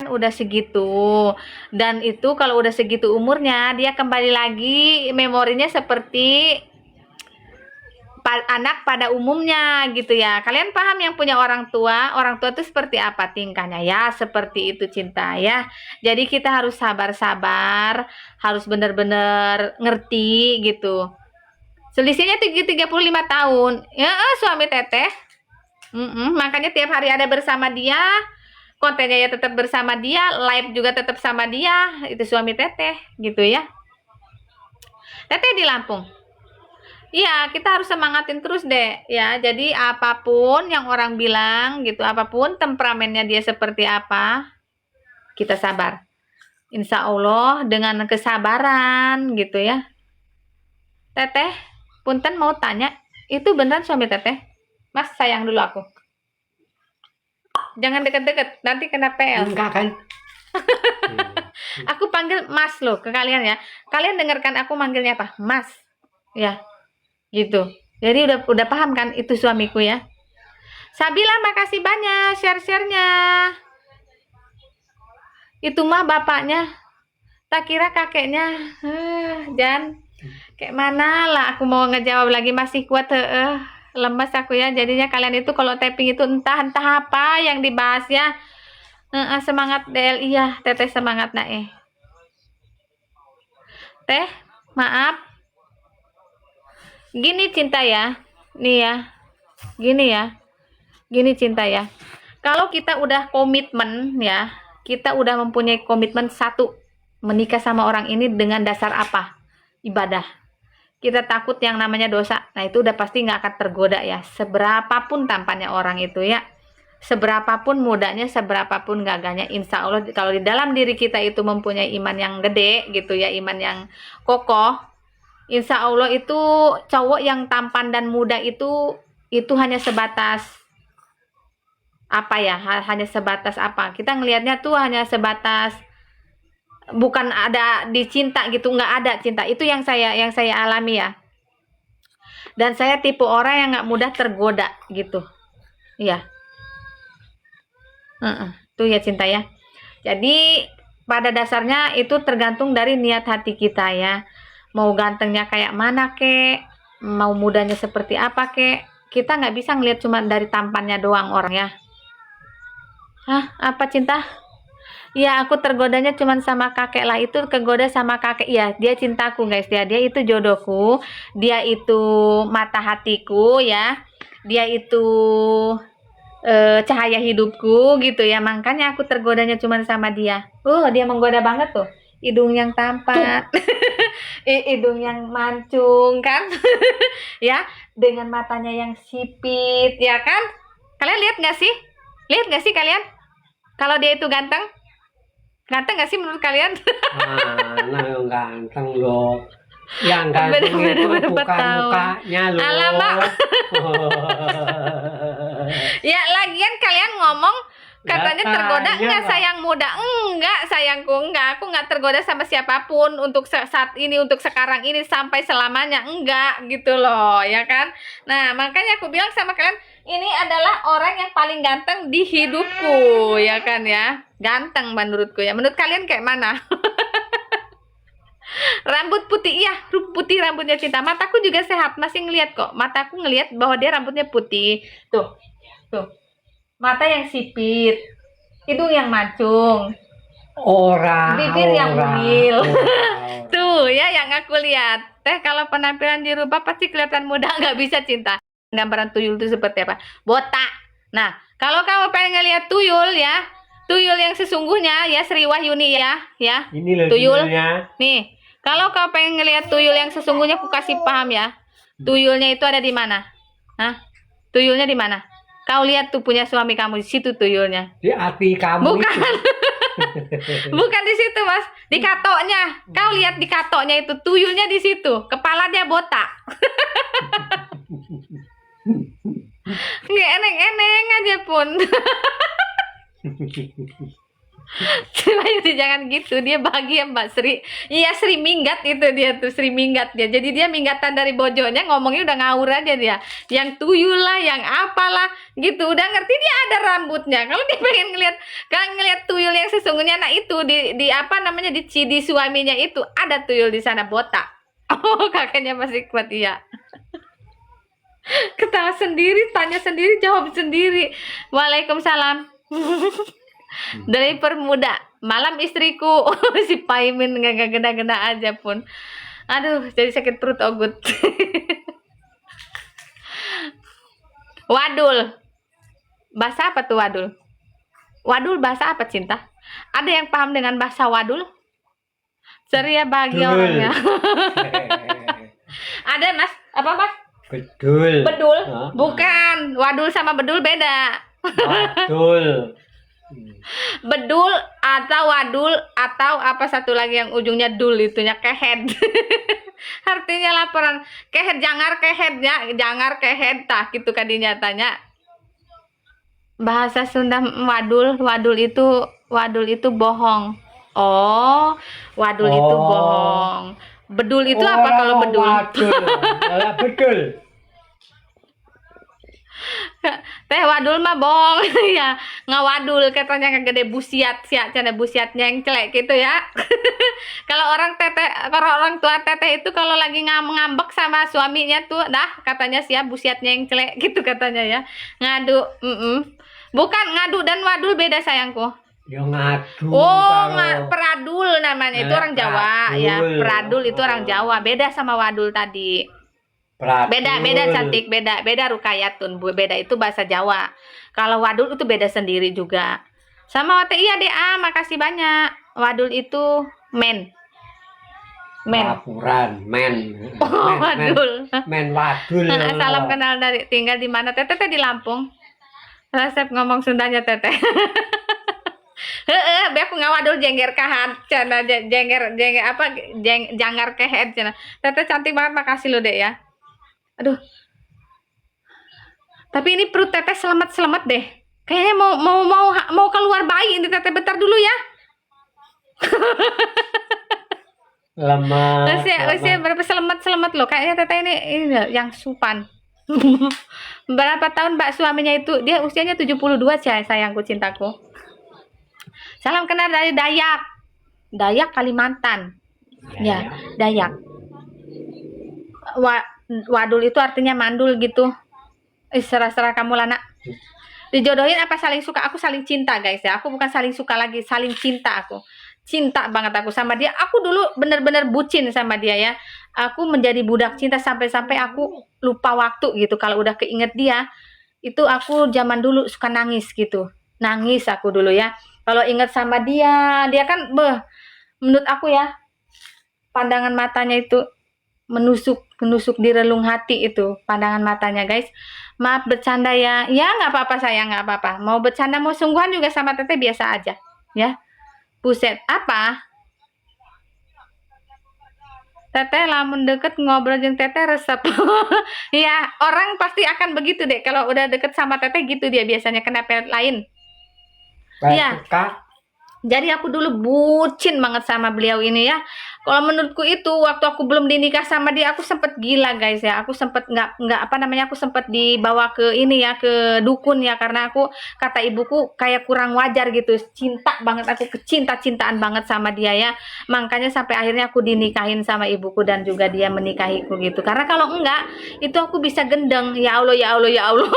kan udah segitu. Dan itu kalau udah segitu umurnya, dia kembali lagi memorinya seperti anak pada umumnya gitu ya. Kalian paham yang punya orang tua itu seperti apa tingkahnya ya, seperti itu Cinta ya. Jadi kita harus sabar-sabar, harus benar-benar ngerti gitu. Selisihnya 35 tahun ya, suami Teteh. Makanya tiap hari ada bersama dia, kontennya ya tetap bersama dia, live juga tetap sama dia, itu suami Teteh gitu ya. Teteh di Lampung. Iya, kita harus semangatin terus deh ya. Jadi apapun yang orang bilang gitu, apapun temperamennya dia seperti apa, kita sabar. Insya Allah dengan kesabaran gitu ya. Teteh, punten mau tanya, itu beneran suami Teteh? Mas, sayang dulu aku. Jangan deket-deket, nanti kena PL. Enggak kan? Aku panggil Mas loh ke kalian ya. Kalian dengarkan aku manggilnya apa? Mas. Ya. Gitu. Jadi udah paham kan itu suamiku ya. Sabila makasih banyak share-sharenya. Itu mah bapaknya. Tak kira kakeknya. Dan kayak mana lah aku mau ngejawab lagi, masih kuat lemes aku ya. Jadinya kalian itu kalau typing itu entah apa yang dibahas ya. Semangat DLI ya, Teteh semangat nak Teh, maaf. Gini Cinta ya, nih ya, gini Cinta ya. Kalau kita udah komitmen ya, kita udah mempunyai komitmen satu, menikah sama orang ini dengan dasar apa? Ibadah. Kita takut yang namanya dosa, nah itu udah pasti nggak akan tergoda ya. Seberapapun tampannya orang itu ya, seberapapun mudanya, seberapapun gagahnya, insya Allah kalau di dalam diri kita itu mempunyai iman yang gede gitu ya, iman yang kokoh, insya Allah itu cowok yang tampan dan muda itu hanya sebatas apa ya, hanya sebatas apa, kita ngelihatnya tuh hanya sebatas, bukan ada di cinta gitu, nggak ada cinta. Itu yang saya alami ya. Dan saya tipe orang yang nggak mudah tergoda gitu. Iya. Tuh ya Cinta ya. Jadi pada dasarnya itu tergantung dari niat hati kita ya. Mau gantengnya kayak mana kek, mau mudanya seperti apa kek, kita nggak bisa ngelihat cuma dari tampannya doang orang ya. Hah, apa Cinta? Ya aku tergodanya cuma sama kakek lah, itu kegoda sama kakek. Ya dia cintaku guys ya, dia itu jodohku, dia itu mata hatiku ya, dia itu cahaya hidupku gitu ya. Makanya aku tergodanya cuma sama dia. Dia menggoda banget tuh, hidung yang tampan. Hidung yang mancung kan. Ya, dengan matanya yang sipit ya kan. Kalian lihat nggak sih kalian kalau dia itu ganteng nggak sih menurut kalian? Nah yang ganteng loh, yang ganteng itu bukan mukanya loh. Alamak. Ya lagian kalian ngomong katanya tergoda, enggak sayang muda, enggak sayangku, enggak, aku enggak tergoda sama siapapun untuk saat ini, untuk sekarang ini sampai selamanya, enggak gitu loh ya kan. Nah makanya aku bilang sama kalian, ini adalah orang yang paling ganteng di hidupku ya kan ya, ganteng menurutku ya. Menurut kalian kayak mana? Rambut putih, iya putih rambutnya Cinta. Mataku juga sehat, masih ngelihat kok, mataku ngelihat bahwa dia rambutnya putih tuh mata yang sipit, hidung yang mancung, bibir yang mungil. Tuh ya yang aku lihat. Teh kalau penampilan dirubah pasti kelihatan muda, nggak bisa Cinta. Gambaran tuyul itu seperti apa? Botak. Nah kalau kamu pengen ngelihat tuyul ya, tuyul yang sesungguhnya ya, Sri Wahyuni ya ini loh tuyul nih. Kalau kau pengen ngelihat tuyul yang sesungguhnya, aku kasih paham ya, tuyulnya itu ada di mana? Tuyulnya di mana? Kau lihat tuh punya suami kamu, di situ tuyulnya. Di hati kamu. Bukan. Bukan di situ Mas, di katoknya. Kau lihat di katoknya itu, tuyulnya di situ. Kepalanya botak. Nggak eneng-eneng aja pun. Bayu jangan gitu, dia bahagia Mbak Sri. Iya, Sri Minggat itu dia tuh, Sri Minggat dia. Jadi dia minggatan dari bojonya, ngomongnya udah ngawur aja dia. Yang tuyul lah, yang apalah gitu. Udah ngerti dia ada rambutnya. Kalau dia pengen ngeliat tuyul yang sesungguhnya, nah itu di apa namanya di suaminya itu ada tuyul di sana botak. Oh, kakaknya masih kuat iya. Ketawa sendiri, tanya sendiri, jawab sendiri. Waalaikumsalam. Dari permuda malam istriku. Si Paimin nggak gena-gena aja pun. Aduh, jadi sakit perut ogut. Wadul, bahasa apa tuh wadul? Wadul bahasa apa, Cinta? Ada yang paham dengan bahasa wadul? Ceria bahagia orangnya. Ada Mas, apa Mas? Bedul. Bedul? Bukan, wadul sama bedul beda. Wadul. Bedul atau wadul atau apa satu lagi yang ujungnya dul itunya kehed. Artinya laporan kehed jangar kehednya jangar kehed tah gitu kadinya tanya. Bahasa Sunda wadul itu bohong. Oh, wadul itu bohong. Bedul itu apa kalau bedul? Wadul. Alah bedul. Teh wadul mah bohong. Ya ngawadul katanya ngegede busiat sia canda busiatnya yang celek gitu ya. Kalau orang tua teteh itu kalau lagi ngambek sama suaminya tuh dah katanya sia busiatnya yang celek gitu katanya ya. Ngadu bukan ngadu dan wadul beda sayangku. Ya ngadu. Oh, peradul namanya itu orang Jawa ya. Peradul itu orang Jawa, beda sama wadul tadi. Peradul. Beda cantik, beda Rukayatun, beda itu bahasa Jawa. Kalau wadul itu beda sendiri juga. Sama wate iya DA, makasih banyak. Wadul itu men. Laporan, men. Oh, wadul. Men wadul. Salam kenal dari tinggal di mana? Teteh di Lampung. Resep ngomong Sundanya Teteh. Heeh, be aku ngawadul jengger kahat cenah jengger apa jangar kehet cenah. Teteh cantik banget, makasih lo Dek ya. Aduh. Tapi ini perut Teteh selamat deh. Kayaknya mau keluar bayi ini Teteh, bentar dulu ya. Lemas. Usia berapa selamat loh. Kayaknya Teteh ini yang supan. Berapa tahun Mbak suaminya itu? Dia usianya 72 sayangku cintaku. Salam kenal dari Dayak Kalimantan. Ya, Dayak. Wadul itu artinya mandul gitu. Serah-serah kamu lah nak. Dijodohin apa saling suka? Aku saling cinta guys ya. Aku bukan saling suka lagi, saling cinta aku. Cinta banget aku sama dia. Aku dulu bener-bener bucin sama dia ya. Aku menjadi budak cinta sampai-sampai aku lupa waktu gitu. Kalau udah keinget dia, itu aku zaman dulu suka nangis gitu. Nangis aku dulu ya. Kalau inget sama dia kan menurut aku ya, pandangan matanya itu menusuk di relung hati itu pandangan matanya guys. Maaf bercanda ya. Ya nggak apa-apa sayang, nggak apa-apa. Mau bercanda mau sungguhan juga sama Teteh biasa aja ya. Buset, apa? Teteh lamun deket ngobrol jeung Teteh resep. Ya, orang pasti akan begitu deh. Kalau udah deket sama Teteh gitu dia biasanya kena pelet lain. Iya. Jadi aku dulu bucin banget sama beliau ini ya. Kalau menurutku itu waktu aku belum dinikah sama dia aku sempet gila guys ya. Aku sempet nggak apa namanya, aku sempet dibawa ke ini ya, ke dukun ya, karena aku kata ibuku kayak kurang wajar gitu. Cinta banget aku, cintaan banget sama dia ya. Makanya sampai akhirnya aku dinikahin sama ibuku dan juga dia menikahiku gitu. Karena kalau enggak itu aku bisa gendeng. Ya Allah ya Allah ya Allah.